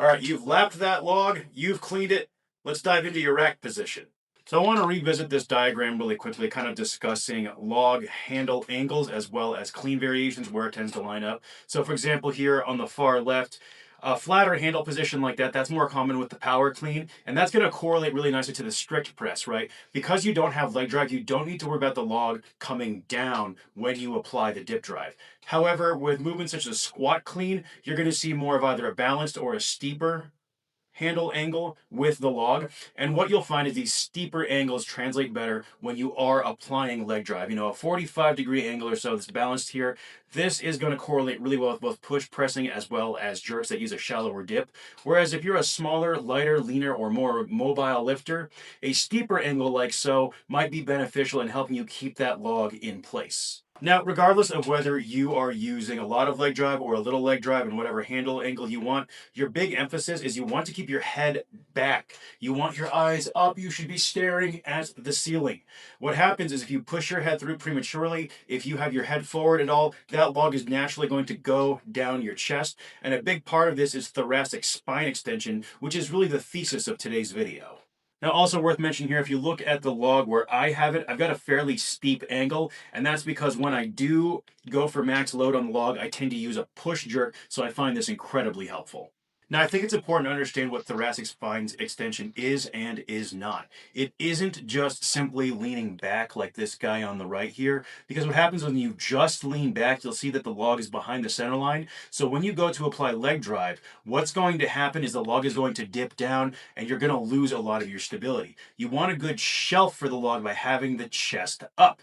All right, you've lapped that log, you've cleaned it. Let's dive into your rack position. So I want to revisit this diagram really quickly, kind of discussing log handle angles as well as clean variations where it tends to line up. So for example, here on the far left, a flatter handle position like that, that's more common with the power clean, and that's going to correlate really nicely to the strict press, right? Because you don't have leg drive, you don't need to worry about the log coming down when you apply the dip drive. However, with movements such as squat clean, you're going to see more of either a balanced or a steeper handle angle with the log. And what you'll find is these steeper angles translate better when you are applying leg drive. You know, a 45-degree angle or so that's balanced here. This is going to correlate really well with both push pressing as well as jerks that use a shallower dip. Whereas if you're a smaller, lighter, leaner, or more mobile lifter, a steeper angle like so might be beneficial in helping you keep that log in place. Now, regardless of whether you are using a lot of leg drive or a little leg drive and whatever handle angle you want, your big emphasis is you want to keep your head back. You want your eyes up. You should be staring at the ceiling. What happens is if you push your head through prematurely, if you have your head forward at all, that log is naturally going to go down your chest. And a big part of this is thoracic spine extension, which is really the thesis of today's video. Now, also worth mentioning here, if you look at the log where I have it, I've got a fairly steep angle, and that's because when I do go for max load on the log, I tend to use a push jerk, so I find this incredibly helpful. Now, I think it's important to understand what thoracic spine extension is and is not. It isn't just simply leaning back like this guy on the right here, because what happens when you just lean back, you'll see that the log is behind the center line. So when you go to apply leg drive, what's going to happen is the log is going to dip down and you're going to lose a lot of your stability. You want a good shelf for the log by having the chest up.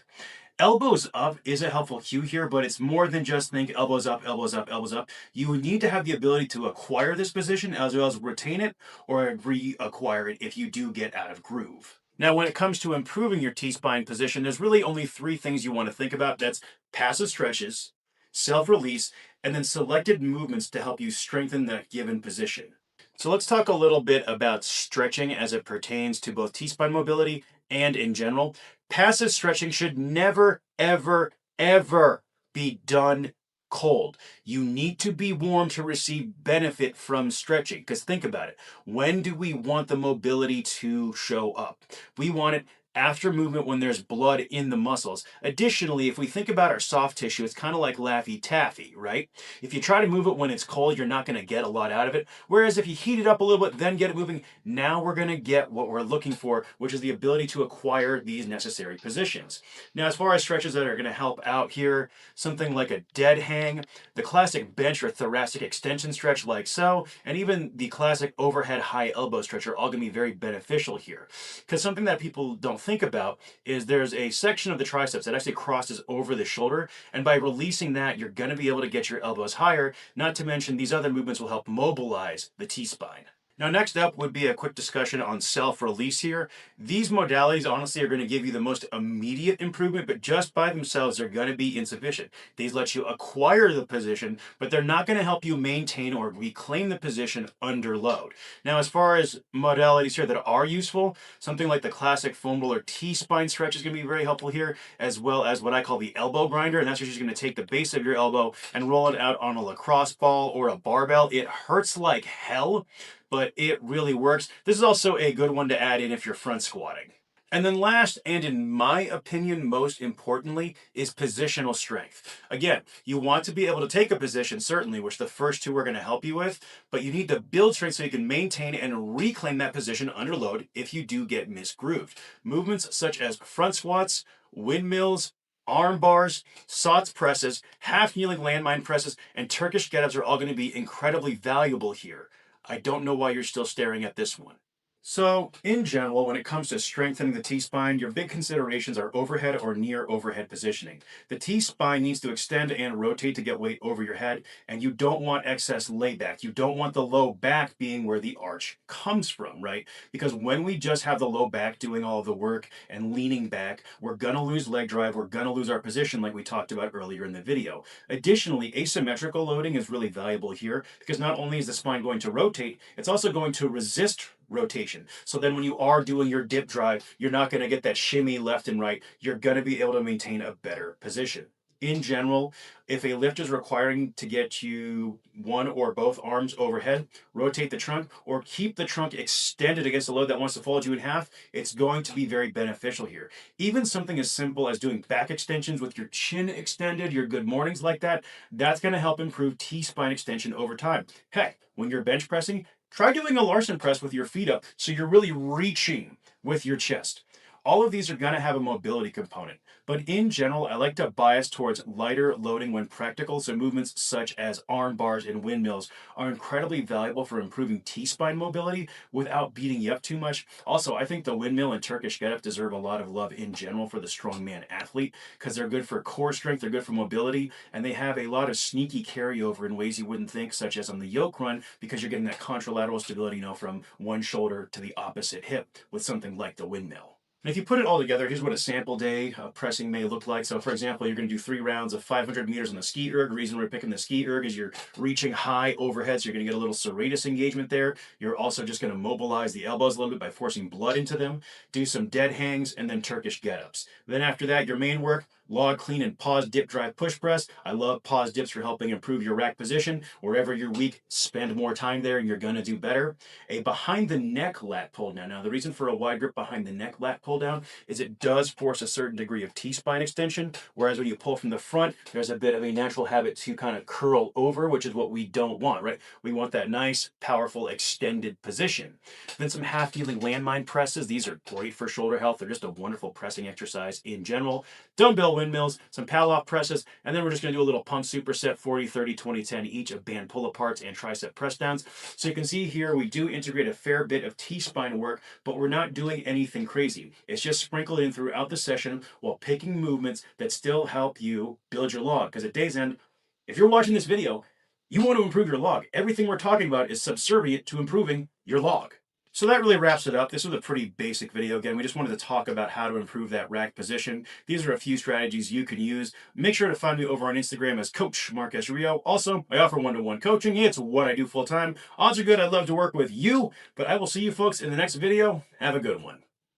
Elbows up is a helpful cue here, but it's more than just think elbows up, elbows up, elbows up. You need to have the ability to acquire this position as well as retain it or reacquire it if you do get out of groove. Now, when it comes to improving your T-spine position, there's really only three things you want to think about. That's passive stretches, self-release, and then selected movements to help you strengthen that given position. So let's talk a little bit about stretching as it pertains to both T-spine mobility and in general. Passive stretching should never, ever, ever be done cold. You need to be warm to receive benefit from stretching. Because think about it. When do we want the mobility to show up? We want it after movement when there's blood in the muscles. Additionally, if we think about our soft tissue, it's kind of like Laffy Taffy, right? If you try to move it when it's cold, you're not going to get a lot out of it. Whereas if you heat it up a little bit, then get it moving, now we're going to get what we're looking for, which is the ability to acquire these necessary positions. Now, as far as stretches that are going to help out here, something like a dead hang, the classic bench or thoracic extension stretch like so, and even the classic overhead high elbow stretch are all going to be very beneficial here. Because something that people don't think about is there's a section of the triceps that actually crosses over the shoulder, and by releasing that, you're going to be able to get your elbows higher, not to mention these other movements will help mobilize the T-spine. Now, next up would be a quick discussion on self-release here. These modalities honestly are going to give you the most immediate improvement, but just by themselves, they're going to be insufficient. These let you acquire the position, but they're not going to help you maintain or reclaim the position under load. Now, as far as modalities here that are useful, something like the classic foam roller T-spine stretch is going to be very helpful here, as well as what I call the elbow grinder, and that's just going to take the base of your elbow and roll it out on a lacrosse ball or a barbell. It hurts like hell, but it really works. This is also a good one to add in if you're front squatting. And then last, and in my opinion, most importantly, is positional strength. Again, you want to be able to take a position, certainly, which the first two are going to help you with, but you need to build strength so you can maintain and reclaim that position under load if you do get misgrooved. Movements such as front squats, windmills, arm bars, SOTS presses, half kneeling landmine presses, and Turkish get-ups are all going to be incredibly valuable here. I don't know why you're still staring at this one. So, in general, when it comes to strengthening the T-spine, your big considerations are overhead or near overhead positioning. The T-spine needs to extend and rotate to get weight over your head, and you don't want excess layback. You don't want the low back being where the arch comes from, right? Because when we just have the low back doing all of the work and leaning back, we're gonna lose leg drive, we're gonna lose our position like we talked about earlier in the video. Additionally, asymmetrical loading is really valuable here because not only is the spine going to rotate, it's also going to resist rotation. So then when you are doing your dip drive, you're not going to get that shimmy left and right. You're going to be able to maintain a better position. In general, if a lift is requiring to get you one or both arms overhead, rotate the trunk or keep the trunk extended against a load that wants to fold you in half, it's going to be very beneficial here. Even something as simple as doing back extensions with your chin extended, your good mornings like that, that's going to help improve T-spine extension over time. Heck, when you're bench pressing, try doing a Larson press with your feet up so you're really reaching with your chest. All of these are going to have a mobility component, but in general, I like to bias towards lighter loading when practical, so movements such as arm bars and windmills are incredibly valuable for improving T-spine mobility without beating you up too much. Also, I think the windmill and Turkish get-up deserve a lot of love in general for the strongman athlete because they're good for core strength, they're good for mobility, and they have a lot of sneaky carryover in ways you wouldn't think, such as on the yoke run, because you're getting that contralateral stability, from one shoulder to the opposite hip with something like the windmill. And if you put it all together, here's what a sample day of pressing may look like. So for example, you're going to do 3 rounds of 500 meters on the ski erg. The reason we're picking the ski erg is you're reaching high overhead, so you're going to get a little serratus engagement there. You're also just going to mobilize the elbows a little bit by forcing blood into them. Do some dead hangs and then Turkish get-ups. Then after that, your main work, log clean and pause dip drive push press. I love pause dips for helping improve your rack position. Wherever you're weak, spend more time there and you're going to do better. A behind the neck lat pull down. Now the reason for a wide grip behind the neck lat pull down is it does force a certain degree of T-spine extension, whereas when you pull from the front, there's a bit of a natural habit to kind of curl over, which is what we don't want, right? We want that nice, powerful, extended position. Then some half-kneeling landmine presses. These are great for shoulder health. They're just a wonderful pressing exercise in general. Dumbbell windmills, some Pallof presses, and then we're just going to do a little pump superset, 40, 30, 20, 10 each of band pull-aparts and tricep press downs. So you can see here we do integrate a fair bit of T-spine work, but we're not doing anything crazy. It's just sprinkled in throughout the session while picking movements that still help you build your log. Because at day's end, if you're watching this video, you want to improve your log. Everything we're talking about is subservient to improving your log. So that really wraps it up. This was a pretty basic video. Again, we just wanted to talk about how to improve that rack position. These are a few strategies you can use. Make sure to find me over on Instagram as Coach Marques Rio. Also, I offer one-to-one coaching. It's what I do full-time. Odds are good I'd love to work with you, but I will see you folks in the next video. Have a good one.